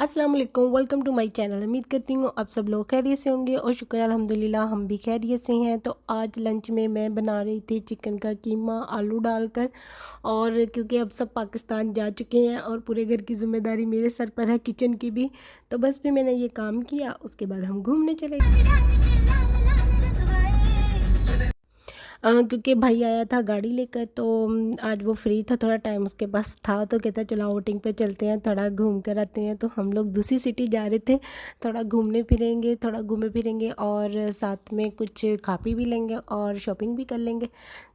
अस्सलाम वालेकुम, welcome to my channel. उम्मीद करती हूँ आप सब लोग खैरियत से होंगे और शुक्र अल्हम्दुलिल्लाह हम भी खैरियत से हैं। तो आज लंच में मैं बना रही थी चिकन का कीमा आलू डालकर। और क्योंकि अब सब पाकिस्तान जा चुके हैं और पूरे घर की ज़िम्मेदारी मेरे सर पर है किचन की भी, तो बस फिर मैंने ये काम किया। उसके बाद हम घूमने चले गए क्योंकि भाई आया था गाड़ी लेकर, तो आज वो फ्री था, थोड़ा टाइम उसके पास था, तो कहता चलो आउटिंग पे चलते हैं, थोड़ा घूम कर आते हैं। तो हम लोग दूसरी सिटी जा रहे थे, थोड़ा घूमने फिरेंगे, थोड़ा घूमे फिरेंगे और साथ में कुछ खा पी भी लेंगे और शॉपिंग भी कर लेंगे।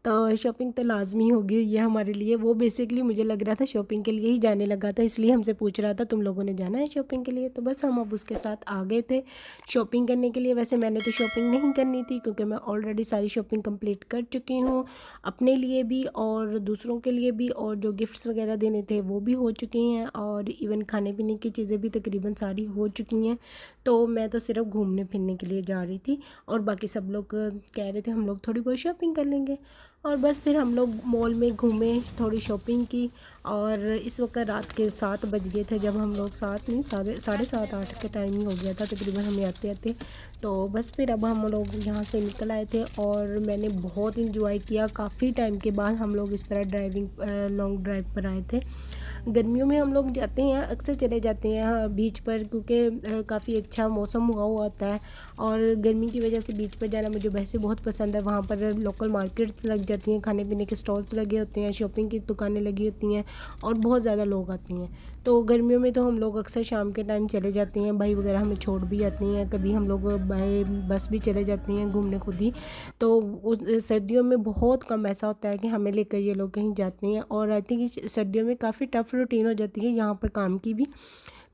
तो शॉपिंग तो लाजमी होगी हुई है हमारे लिए। वो बेसिकली मुझे लग रहा था शॉपिंग के लिए ही जाने लगा था, इसलिए हमसे पूछ रहा था तुम लोगों ने जाना है शॉपिंग के लिए। तो बस हम अब उसके साथ आ गए थे शॉपिंग करने के लिए। वैसे मैंने तो शॉपिंग नहीं करनी थी क्योंकि मैं ऑलरेडी सारी शॉपिंग कंप्लीट कर चुकी हूँ, अपने लिए भी और दूसरों के लिए भी, और जो गिफ्ट्स वगैरह देने थे वो भी हो चुकी हैं, और इवन खाने पीने की चीज़ें भी तकरीबन सारी हो चुकी हैं। तो मैं तो सिर्फ घूमने फिरने के लिए जा रही थी और बाकी सब लोग कह रहे थे हम लोग थोड़ी बहुत शॉपिंग कर लेंगे। और बस फिर हम लोग मॉल में घूमे, थोड़ी शॉपिंग की। और इस वक्त रात के 7 बज गए थे जब हम लोग, 7 नहीं, साढ़े 7 8 के टाइम ही हो गया था तकरीबन हमें आते आते। तो बस फिर अब हम लोग यहाँ से निकल आए थे और मैंने बहुत इंजॉय किया। काफ़ी टाइम के बाद हम लोग इस तरह लॉन्ग ड्राइव पर आए थे। गर्मियों में हम लोग जाते हैं, अक्सर चले जाते हैं हाँ, बीच पर, क्योंकि काफ़ी अच्छा मौसम हुआ हुआ होता है और गर्मी की वजह से बीच पर जाना मुझे वैसे बहुत पसंद है। वहाँ पर लोकल मार्केट्स लग जाती हैं, खाने पीने के स्टॉल्स लगे होते हैं, शॉपिंग की दुकानें लगी होती हैं और बहुत ज़्यादा लोग आते हैं। तो गर्मियों में तो हम लोग अक्सर शाम के टाइम चले जाते हैं, भाई वगैरह हमें छोड़ भी जाती हैं, कभी हम लोग बाय बस भी चले जाते हैं घूमने खुद ही। तो सर्दियों में बहुत कम ऐसा होता है कि हमें लेकर ये लोग कहीं जाते हैं। और आई थिंक सर्दियों में काफ़ी टफ रूटीन हो जाती है यहाँ पर काम की भी,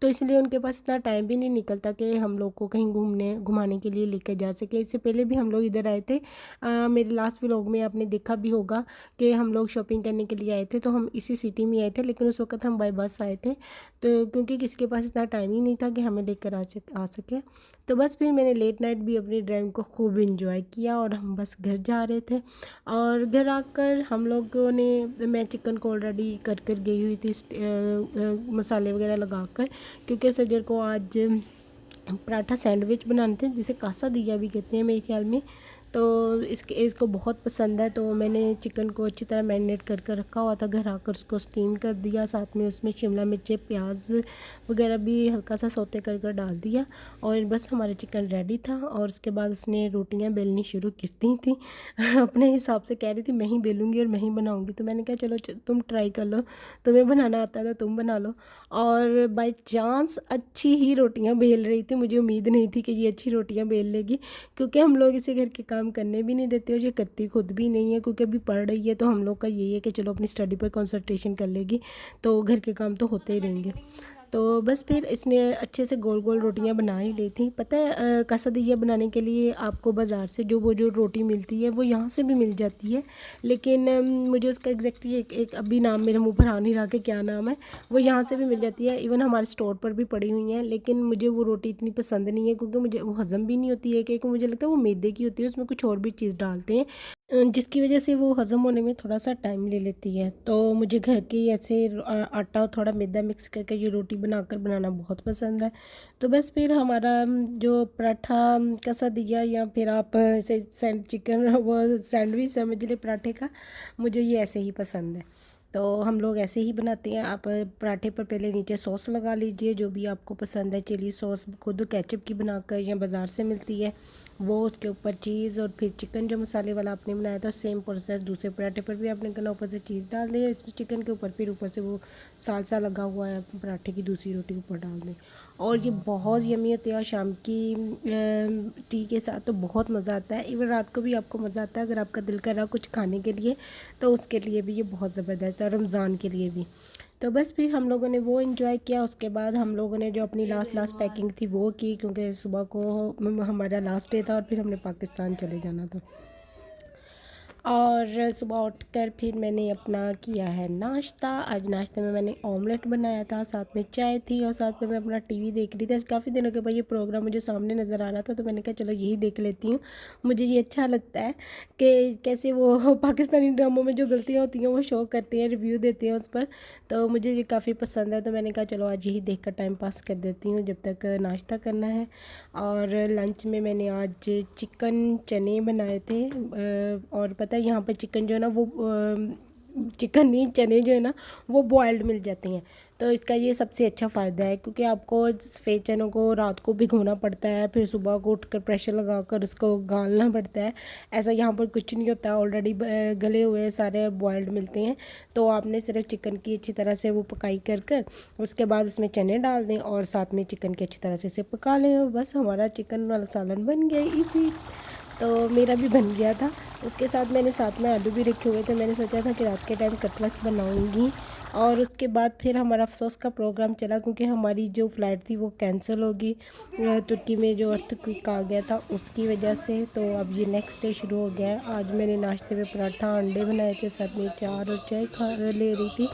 तो इसलिए उनके पास इतना टाइम भी नहीं निकलता कि हम लोग को कहीं घुमाने के लिए लेकर जा सके। इससे पहले भी हम लोग इधर आए थे, मेरे लास्ट व्लॉग में आपने देखा भी होगा कि हम लोग शॉपिंग करने के लिए आए थे, तो हम इसी सिटी में आए थे, लेकिन उस वक्त हम बाय बस आए थे, तो क्योंकि किसी के पास इतना टाइम ही नहीं था कि हमें लेकर आ सके। तो बस फिर मैंने लेट नाइट भी अपनी ड्राइव को खूब इंजॉय किया और हम बस घर जा रहे थे। और घर आकर हम लोगों ने, मैं चिकन को ऑलरेडी कर गई हुई थी मसाले वगैरह लगाकर, क्योंकि सजर को आज पराठा सैंडविच बनाने थे, जिसे कासा दिया भी कहते हैं मेरे ख्याल में। तो इसको बहुत पसंद है, तो मैंने चिकन को अच्छी तरह मैरिनेट कर रखा हुआ था, घर आकर उसको स्टीम कर दिया, साथ में उसमें शिमला मिर्च प्याज वगैरह भी हल्का सा सौते कर डाल दिया और बस हमारा चिकन रेडी था। और उसके बाद उसने रोटियां बेलनी शुरू की थी अपने हिसाब से कह रही थी मैं ही बेलूँगी और मैं ही बनाऊँगी, तो मैंने कहा चलो तुम ट्राई कर लो, तुम्हें बनाना आता था तुम बना लो। और बाय चांस अच्छी ही रोटियां बेल रही थी, मुझे उम्मीद नहीं थी कि ये अच्छी रोटियां बेल लेगी, क्योंकि हम लोग इसे घर के काम करने भी नहीं देते और ये करती खुद भी नहीं है, क्योंकि अभी पढ़ रही है, तो हम लोग का यही है कि चलो अपनी स्टडी पर कंसंट्रेशन कर लेगी, तो घर के काम तो होते ही रहेंगे। तो बस फिर इसने अच्छे से गोल गोल रोटियां बना ही ली थी। पता है कसादिया बनाने के लिए आपको बाज़ार से जो रोटी मिलती है वो यहाँ से भी मिल जाती है, लेकिन मुझे उसका एग्जैक्टली एक अभी नाम मेरे मुंह पर आ नहीं रहा कि क्या नाम है। वो यहाँ से भी मिल जाती है, इवन हमारे स्टोर पर भी पड़ी हुई हैं, लेकिन मुझे वो रोटी इतनी पसंद नहीं है क्योंकि मुझे वो हज़म भी नहीं होती है, क्योंकि मुझे लगता है वो मैदे की होती है, उसमें कुछ और भी चीज़ डालते हैं, जिसकी वजह से वो हज़म होने में थोड़ा सा टाइम ले लेती है। तो मुझे घर की ऐसे आटा और थोड़ा मैदा मिक्स करके ये रोटी बनाना बहुत पसंद है। तो बस फिर हमारा जो पराठा कसा दिया, या फिर आप ऐसे चिकन वो सैंडविच समझ ले पराठे का, मुझे ये ऐसे ही पसंद है। तो हम लोग ऐसे ही बनाते हैं। आप पराठे पर पहले नीचे सॉस लगा लीजिए, जो भी आपको पसंद है, चिली सॉस खुद केचप की बनाकर या बाज़ार से मिलती है वो, उसके ऊपर चीज़, और फिर चिकन जो मसाले वाला आपने बनाया था सेम प्रोसेस दूसरे पराठे पर भी आपने करना, ऊपर से चीज़ डाल दें इसमें चिकन के ऊपर, फिर ऊपर से वो सालसा लगा हुआ है पराठे की दूसरी रोटी के ऊपर डाल दें, और ये बहुत यमी होती है। और शाम की टी के साथ तो बहुत मज़ा आता है, इवन रात को भी आपको मज़ा आता है। अगर आपका दिल कर रहा कुछ खाने के लिए तो उसके लिए भी ये बहुत ज़बरदस्त है, और रमज़ान के लिए भी। तो बस फिर हम लोगों ने वो इन्जॉय किया। उसके बाद हम लोगों ने जो अपनी लास्ट पैकिंग थी वो की, क्योंकि सुबह को हमारा लास्ट डे था और फिर हमने पाकिस्तान चले जाना था। और सुबह उठकर फिर मैंने अपना किया है नाश्ता। आज नाश्ते में मैंने ऑमलेट बनाया था, साथ में चाय थी और साथ में मैं अपना टीवी देख रही थी। काफ़ी दिनों के बाद ये प्रोग्राम मुझे सामने नज़र आ रहा था, तो मैंने कहा चलो यही देख लेती हूँ। मुझे ये अच्छा लगता है कि कैसे वो पाकिस्तानी ड्रामों में जो गलतियाँ होती हैं वो शो करती हैं, रिव्यू देती हैं उस पर। तो मुझे ये काफ़ी पसंद है, तो मैंने कहा चलो आज यही देख कर टाइम पास कर देती हूँ जब तक नाश्ता करना है। और लंच में मैंने आज चिकन चने बनाए थे। और पता है यहाँ पर चिकन जो है ना वो चिकन नहीं, चने जो है ना वो बॉयल्ड मिल जाते हैं। तो इसका ये सबसे अच्छा फ़ायदा है, क्योंकि आपको सफ़ेद चनों को रात को भिगोना पड़ता है, फिर सुबह को उठकर प्रेशर लगाकर उसको गालना पड़ता है। ऐसा यहाँ पर कुछ नहीं होता, ऑलरेडी गले हुए सारे बॉयल्ड मिलते हैं। तो आपने सिर्फ चिकन की अच्छी तरह से वो पकाई कर कर उसके बाद उसमें चने डाल दें और साथ में चिकन की अच्छी तरह से इसे पका लें, और बस हमारा चिकन वाला सालन बन गया इजी। तो मेरा भी बन गया था। उसके साथ मैंने साथ में आलू भी रखे हुए थे, मैंने सोचा था कि रात के टाइम कटलेट्स बनाऊंगी। और उसके बाद फिर हमारा अफसोस का प्रोग्राम चला, क्योंकि हमारी जो फ़्लाइट थी वो कैंसिल होगी तुर्की में जो अर्थक्वेक आ गया था उसकी वजह से। तो अब ये नेक्स्ट डे शुरू हो गया है। आज मैंने नाश्ते में पराठा अंडे बनाए थे, साथ में चार और चाय खा ले रही थी।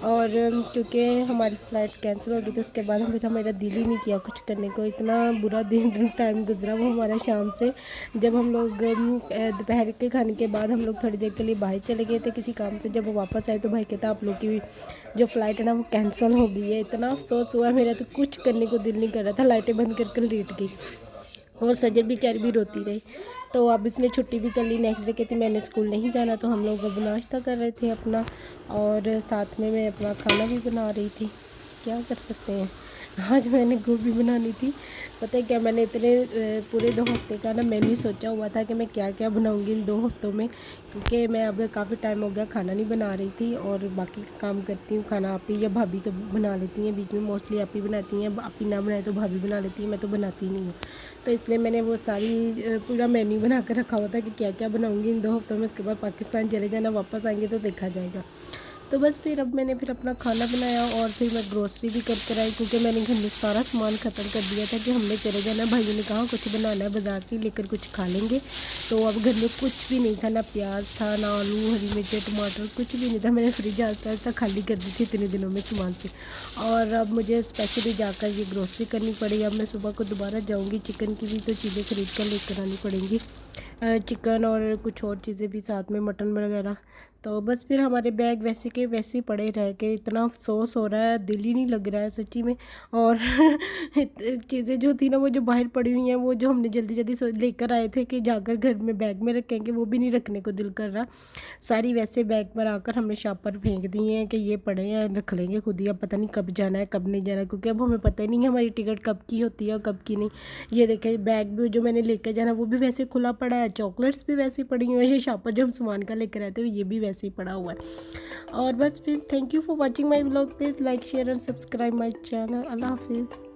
और क्योंकि हमारी फ़्लाइट कैंसिल हो गई तो उसके बाद हमें मेरा दिल ही नहीं किया कुछ करने को। इतना बुरा दिन टाइम गुजरा वो हमारा शाम से, जब हम लोग दोपहर के खाने के बाद हम लोग थोड़ी देर के लिए बाहर चले गए थे किसी काम से। जब वो वापस आए तो भाई कहता आप लोग की जो फ़्लाइट है ना वो कैंसिल हो गई है। इतना अफसोस हुआ मेरा, तो कुछ करने को दिल नहीं कर रहा था, लाइटें बंद कर लेट गई। और सजर बेचारी भी रोती रही। तो अब इसने छुट्टी भी कर ली, नेक्स्ट डे कहती मैंने स्कूल नहीं जाना। तो हम लोग अब नाश्ता कर रहे थे अपना, और साथ में मैं अपना खाना भी बना रही थी। क्या कर सकते हैं। आज मैंने गोभी बनानी थी। पता है क्या, मैंने इतने पूरे 2 हफ्ते का ना मेन्यू सोचा हुआ था कि मैं क्या क्या बनाऊंगी इन 2 हफ्तों में, क्योंकि मैं अब काफ़ी टाइम हो गया खाना नहीं बना रही थी। और बाकी काम करती हूँ, खाना आप ही या भाभी का बना लेती हैं, बीच में मोस्टली आप ही बनाती हैं। आप ही ना बनाए तो भाभी बना लेती है, मैं तो बनाती नहीं हूँ। तो इसलिए मैंने वो सारी पूरा मेन्यू बना कर रखा हुआ था कि क्या क्या बनाऊंगी इन 2 हफ्तों में। उसके बाद पाकिस्तान चले जाना, वापस आएंगे तो देखा जाएगा। तो बस फिर अब मैंने फिर अपना खाना बनाया और फिर मैं ग्रोसरी भी कर कर आई, क्योंकि मैंने घर में सारा सामान ख़त्म कर दिया था कि हमने चले जाना। भाइयों ने कहा कुछ बनाना है बाज़ार से लेकर कुछ खा लेंगे। तो अब घर में कुछ भी नहीं था, ना प्याज था, ना आलू, हरी मिर्च, टमाटर, कुछ भी नहीं था। मैंने फ्रिज आस्ता आस्ता खाली कर दी थी इतने दिनों में सामान से। और अब मुझे स्पेशली जाकर ये ग्रोसरी करनी पड़ी। अब मैं सुबह को दोबारा जाऊँगी, चिकन की भी तो चीज़ें ख़रीद कर लेकर आनी पड़ेंगी, चिकन और कुछ और चीज़ें भी साथ में, मटन वगैरह। तो बस फिर हमारे बैग वैसे के वैसे ही पड़े रह के, इतना अफसोस हो रहा है, दिल ही नहीं लग रहा है सच्ची में। और चीज़ें जो थी ना वो जो बाहर पड़ी हुई हैं, वो जो हमने जल्दी जल्दी लेकर आए थे कि जाकर घर में बैग में रखेंगे, वो भी नहीं रखने को दिल कर रहा। सारी वैसे बैग पर आकर हमने शॉप पर फेंक दी हैं कि ये पड़े हैं, रख लेंगे खुद ही, अब पता नहीं कब जाना है कब नहीं जाना है, क्योंकि अब हमें पता ही नहीं है हमारी टिकट कब की होती है और कब की नहीं। ये देखें बैग भी जो मैंने लेकर जाना वो भी वैसे खुला पड़ा है, चॉकलेट्स भी वैसे पड़ी हुई हैं, ये शॉप पर जो हम सामान का लेकर आए थे ये भी वैसे ही पड़ा हुआ है। और बस फिर thank you for watching my vlog. Please like share and subscribe my channel. अल्लाह हाफिज़।